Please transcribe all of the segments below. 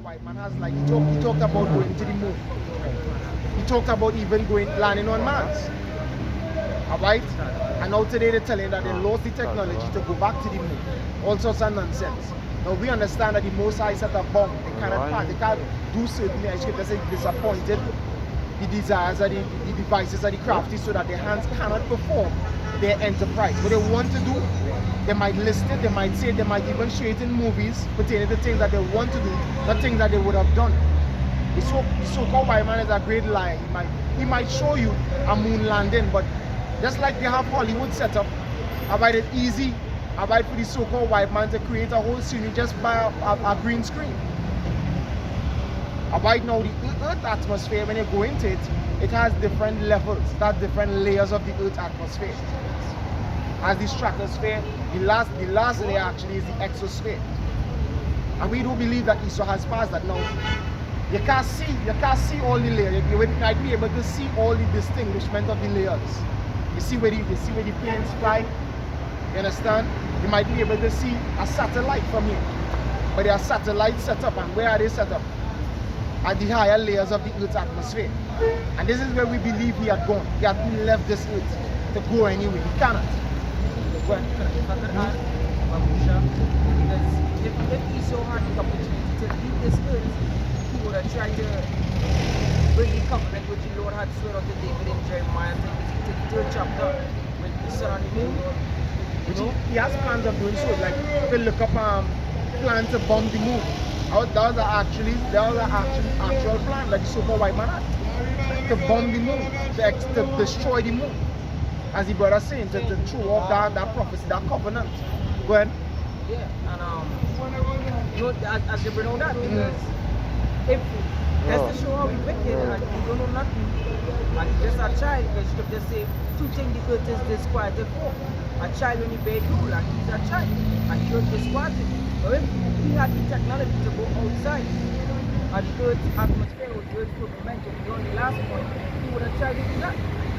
white man has like he talked about going to the moon. He talked about even landing on Mars. Alright? And now today they're telling that they lost the technology to go back to the moon. All sorts of nonsense. Now we understand that the Most High set a bomb. They can't do certain things. They say disappointed the desires of the devices of the crafty so that their hands cannot perform their enterprise. What they want to do, they might list it, they might say, they might even show it in movies pertaining to things that they want to do, not things that they would have done. The so-called white man is a great liar. He might show you a moon landing, but just like they have Hollywood set up, about it easy, about for the so-called white man to create a whole scene just by a green screen. Right now, the Earth atmosphere, when you go into it, it has different levels, it has different layers of the Earth atmosphere. As the stratosphere, the last layer actually is the exosphere. And we do believe that Esau has passed that now. You can't see all the layers. You might be able to see all the distinguishment of the layers. You see where the planes fly. You understand? You might be able to see a satellite from here. But there are satellites set up, and where are they set up? At the higher layers of the Earth's atmosphere. And this is where we believe he had gone. He had left this Earth to go anywhere. He cannot. Well, because if Esau had the opportunity to leave this Earth, he would have tried to bring the covenant which the Lord had sworn unto David in Jeremiah 33rd chapter with the sun and the moon. You know, he has plans of doing so. Like, if you look up plans to bomb the moon. Those are actually actual plans that the so-called white man had. To bomb the moon, to destroy the moon. As the brother saying, to throw off that prophecy, that covenant. Go ahead. Yeah, and you know, as you bring out that, because if that's to show how we wicked and you don't know nothing, and he's just a child, because scripture say two things the earth is disquieted for. A child when he bed rule, and he's a child, and he don't disquieted. But if he had the technology to go outside, and the earth's atmosphere or the earth's firmament to be on the last point, he would have tried to do that.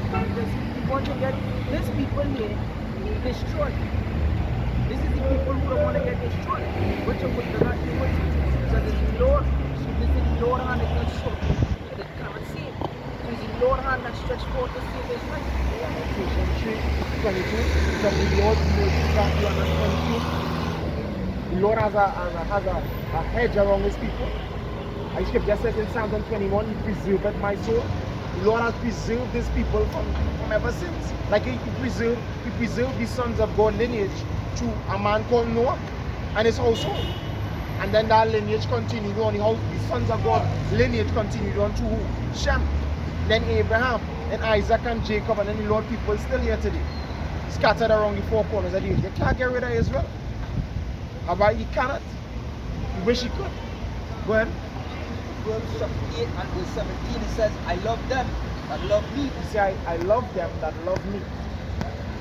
Because he wants to get these people here destroyed. This is the people who don't want to get destroyed. Which of which they're not able to. So this is the Lord. This is the Lord hand is not short. They cannot see it. So it's the Lord hand that stretched forth to save his life. Ephesians 3:22. Because the Lord knows exactly what I'm going to. The Lord has a hedge around his people. And the scripture says in Psalm 121, he preserved my soul. The Lord has preserved his people from ever since. Like he preserved the sons of God lineage through a man called Noah and his household. And then that lineage continued on. The sons of God lineage continued on to Shem, then Abraham, then Isaac and Jacob, and then the Lord people still here today. Scattered around the four corners of the earth. You can't get rid of Israel. About you cannot. You wish you could. Go ahead. Proverbs chapter 8 and verse 17, it says, I love them that love me. You say, I love them that love me.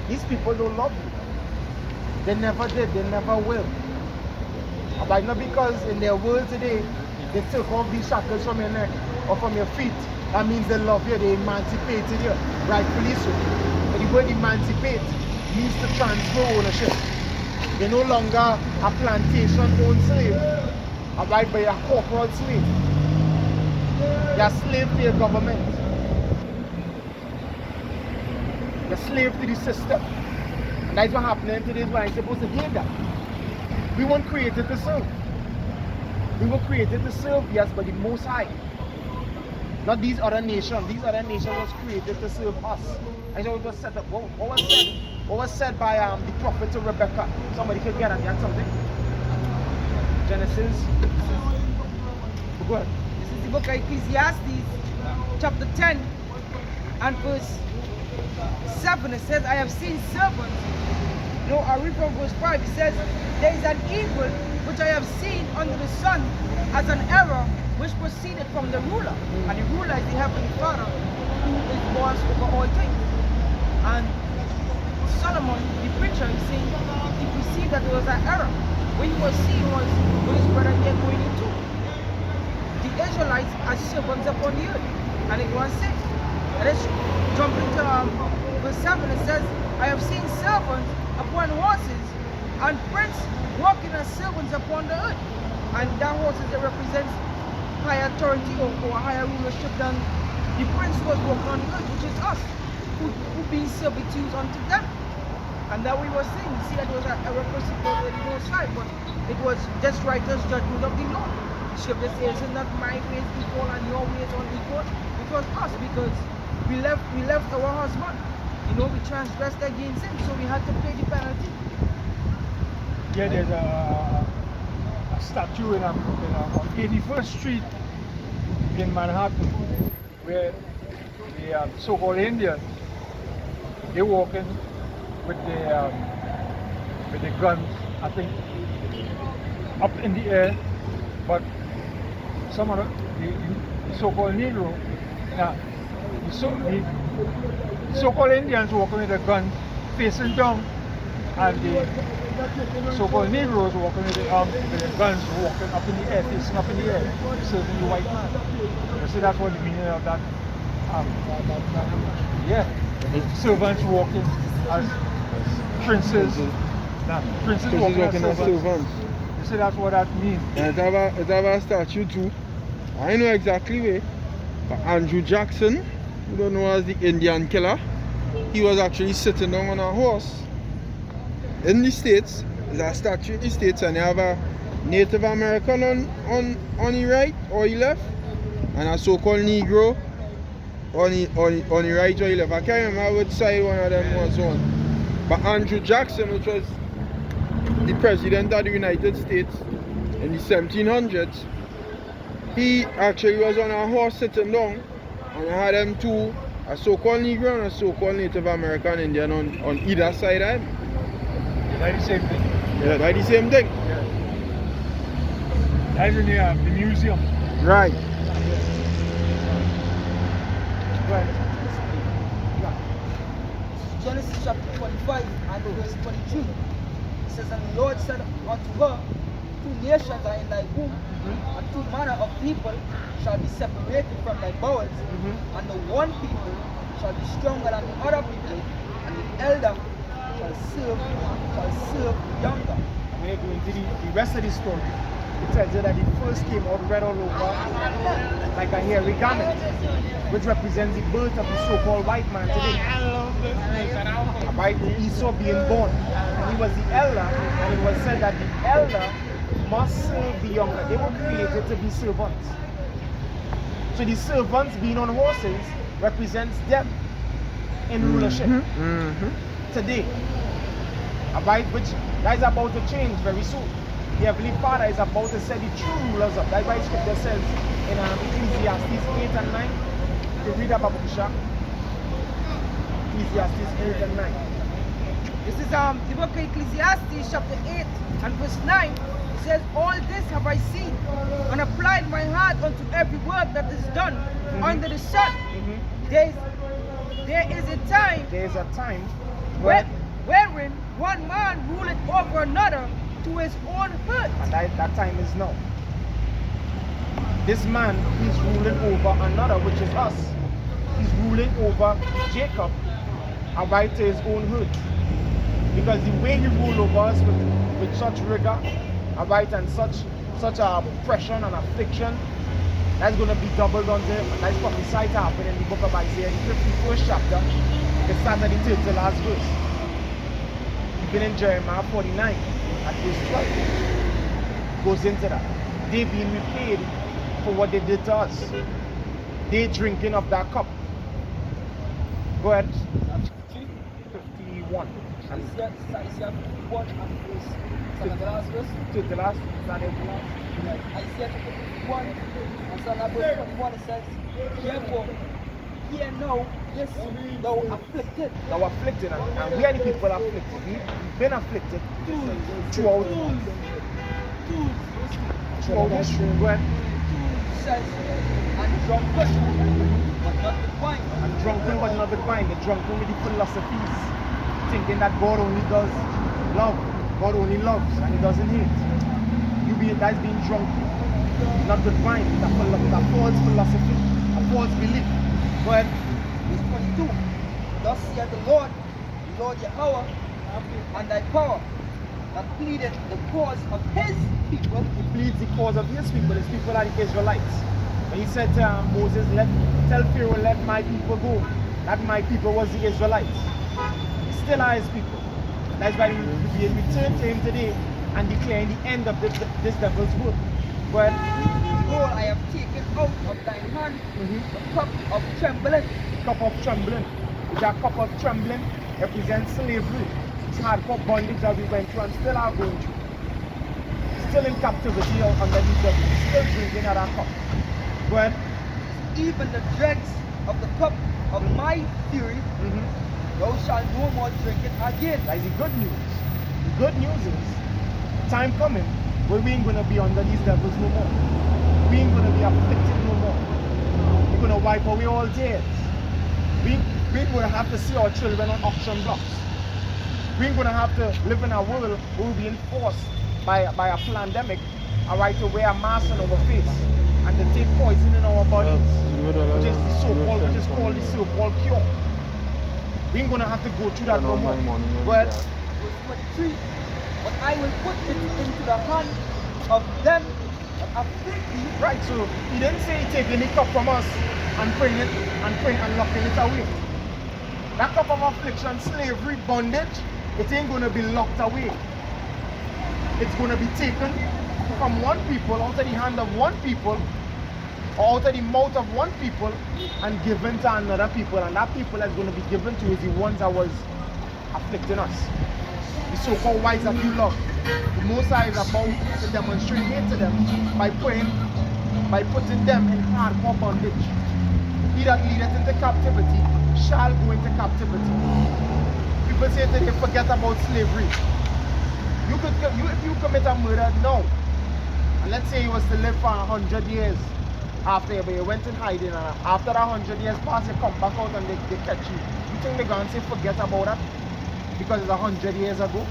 These people don't love you. They never did, they never will. But not because in their world today, they took off these shackles from your neck or from your feet. That means they love you, they emancipated you. Rightfully so. But the word emancipate means to transfer ownership. They're no longer a plantation-owned slave, abide by a corporate slave. They're slave to your government. They're slave to the system. And that's what happening today is why I'm supposed to hear that. We weren't created to serve. We were created to serve, yes, but the Most High. Not these other nations. These other nations was created to serve us. And so it was set up. What was said by the prophet to Rebecca? Somebody could get at that something. Genesis. Go ahead. This is the book of Ecclesiastes, chapter 10 and verse 7. It says, I have seen servants. No, I read from verse 5. It says, there is an evil which I have seen under the sun as an error which proceeded from the ruler. And the ruler is the heavenly Father who is boss over all things. And Solomon, the preacher, is saying he perceived that there was an error. What he was seeing was what his brother here going into. The Israelites are servants upon the earth. And it was 6. And let's jump into verse 7. It says, I have seen servants upon horses and prince walking as servants upon the earth. And that horses that represents higher authority or higher rulership than the prince who was walking on the earth, which is us, who being servitude unto them. And that we were saying, you see that it was a representative of the Most High, but it was just righteous judgment of the Lord. The scripture says, "Is not my ways equal and your ways unequal?" It was us, because we left our husband. You know, we transgressed against him, so we had to pay the penalty. Yeah, there's a statue on 81st Street in Manhattan where the so-called Indians, they're walking with the guns, I think, up in the air, but some of the so-called Negro, now the so-called Indians walking with the guns facing down, and the so-called Negroes walking with the guns walking up in the air, facing up in the air, serving the white man. You see, that's what the meaning of that. Yeah, servants walking as princes. Now, princes walking as servants. You see, that's what that means. And it have a statue too. I know exactly where. But Andrew Jackson, you don't know as the Indian killer, he was actually sitting down on a horse in the States. There's a statue in the States, and they have a Native American on the right or the left, and a so-called Negro on the right or the left. I can't remember which side one of them was on. But Andrew Jackson, which was the president of the United States in the 1700s, he actually was on a horse sitting down, and I had them two, a so-called Negro and a so-called Native American Indian on either side of him. They're the same thing. Yeah, they're the same thing. Yeah. That's in the museum. Right. Right. Genesis chapter 25 and verse 23. It says, "And the Lord said unto her, two nations are in thy womb, and two manner of people shall be separated from thy bowels, and the one people shall be stronger than the other people, and the elder shall serve the younger." When you go into the rest of the story, it tells you that it first came out red all over like a hairy garment, which represents the birth of the so-called white man today. Right? Esau being born, and he was the elder, and it was said that the elder must serve the younger. They were created to be servants. So the servants being on horses represents them in rulership today. Right? Which that is about to change very soon. The Heavenly Father is about to set the true rulers up. That's why Scripture says in Ecclesiastes 8 and 9. You read about Babusha. Ecclesiastes 8 and 9. This is the book of Ecclesiastes chapter 8 and verse 9. It says, "All this have I seen, and applied my heart unto every work that is done under the sun. There is a time There is a time wherein one man ruleth over another to his own hurt." and that time is now. This man, he's ruling over another, which is us. He's ruling over Jacob, and right to his own hurt. Because the way he ruled over us with such rigor, right, and such oppression and affliction, that's going to be doubled on him. And that's prophesied to happen in the book of Isaiah, the 51st chapter. It starts at the third to last verse. Even in Jeremiah 49, at verse 12, goes into that. They being repaid for what they did to us. They drinking of that cup. Go ahead. 51. Isaiah 51 and verse, second to last verse. Third to last. Starting to last. Isaiah chapter 51 and second to verse 21, it says, "Therefore, hear now, yes, thou afflicted." Thou afflicted, and we are the people afflicted. We've been afflicted throughout history. Go ahead. Says, "And drunken, but not with wine." And drunken but not with wine. The drunken with the philosophies, thinking that God only does love. God only loves and he doesn't hate. That's being drunk, not with wine, with a false philosophy, a false belief. Go ahead. Verse 22. "Thus saith the Lord Yahweh, and thy power, that pleadeth the cause of his people." He pleads the cause of his people. His people are the Israelites. And he said to Moses, tell Pharaoh, let my people go. That my people was the Israelites. Still are his people. And that's why we return to him today and declaring the end of this devil's work. But Behold, I have taken out of thine hand the cup of trembling. cup of trembling. That cup of trembling represents slavery. It's hardcore bondage that we went through and still are going through. Still in captivity under these devils. Still drinking at our cup. But Even the dregs of the cup of my fury, thou shalt no more drink it again. that is the good news. The good news is, time coming where we ain't going to be under these devils no more. We ain't going to be afflicted no more. We're going to wipe away all tears. We ain't going to have to see our children on auction blocks. We ain't going to have to live in a world where we're being forced by a pandemic, alright, to wear a mask on our face and to take poison in our bodies, which is called the so-called cure. We ain't going to have to go through that no more. But Verse 23, but I will put it into the hand of them that afflict thee. right, so he didn't say he taking the cup from us and praying and locking it away. That cup of affliction, slavery, bondage, it ain't gonna be locked away. It's gonna be taken from one people, out of the hand of one people, or out of the mouth of one people, and given to another people. And that people that's gonna be given to is the ones that was afflicting us. The so-called whites that you love. The Most High is about to demonstrate hate to them by putting them in hardcore bondage. He that leadeth into captivity shall go into captivity. People say today, forget about slavery. If you commit a murder now, and let's say you was to live for 100 years after, but you went in hiding, and after that 100 years pass, you come back out and they catch you. You think they're gonna say forget about that because it's 100 years ago?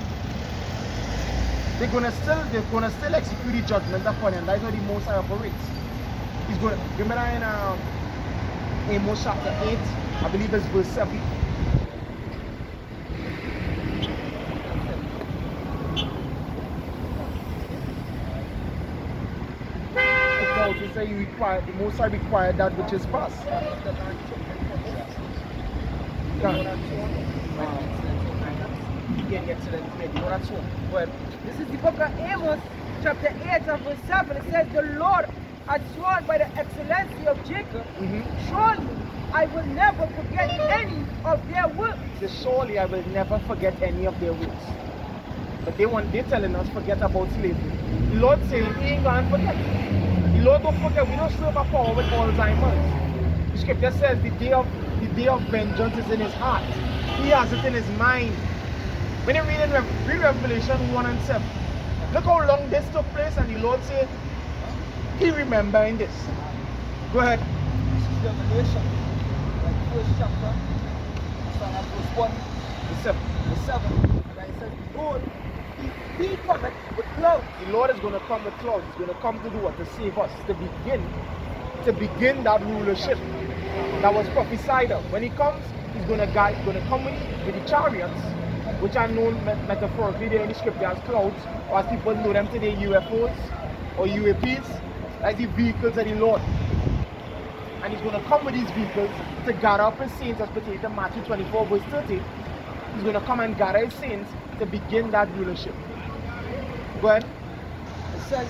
They're gonna still execute the judgment upon him. That's how the Most High operates. He's going. Remember in Amos chapter 8, I believe it's verse 7. It also say the Most High required that which is past. But this is the book of Amos, chapter 8 and verse 7. It says, the Lord had sworn by the excellency of Jacob, surely I will never forget any of their works. Surely I will never forget any of their works. But they're telling us forget about slavery. The Lord saying he ain't gonna forget. The Lord don't forget. We don't serve a power with Alzheimer's. The scripture says the day of vengeance is in his heart. He has it in his mind. When you read Revelation 1 and 7, look how long this took place, and the Lord said he remembering this. Go ahead. This is Revelation, like first chapter, starting at verse 1, The 7. the 7. And then it says, behold, he cometh with clouds. The Lord is going to come with clouds. He's going to come to do what? To save us. To begin that rulership that was prophesied of. When he comes, he's going to come with the chariots, which are known metaphorically there in the scripture as clouds, or as people know them today, UFOs or UAPs. That's the vehicles of the Lord. And he's going to come with these vehicles to gather up his saints, as pertains to Matthew 24 verse 30. He's going to come and gather his saints to begin that rulership. Go ahead. It says,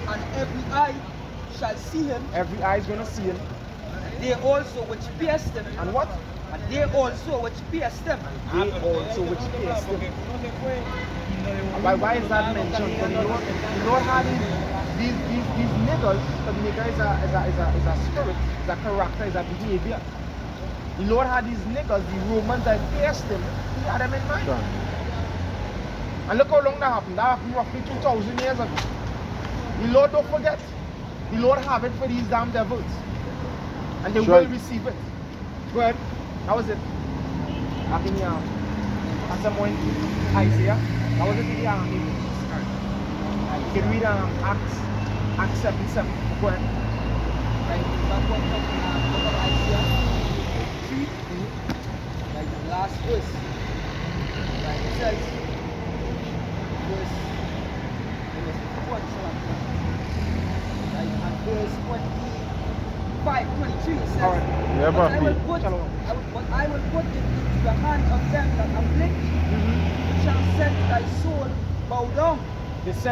and every eye shall see him, Every eye is going to see him. and they also which pierced him, And what? and they also which pierced him. They also which pierced him. Why is that mentioned? Because the Lord had these niggers, because the nigger is a spirit, is a character, is a behavior. The Lord had these niggers, the Romans that pierced him, he had them in mind. And look how long that happened. That happened roughly 2,000 years ago. The Lord don't forget. The Lord have it for these damn devils. And they will receive it. Go ahead. That was it. I think at some point Isaiah. That was it in the army. You can read Acts 7:7. Go ahead. Like that one from book of Isaiah 3, like the last verse. Like it says, verse 20, like, and verse 5:23 it says, All right. Yeah, but I will Papi. put, Shalom. but I will put it into the hand of them that afflict thee, which shall set thy soul bow down. They said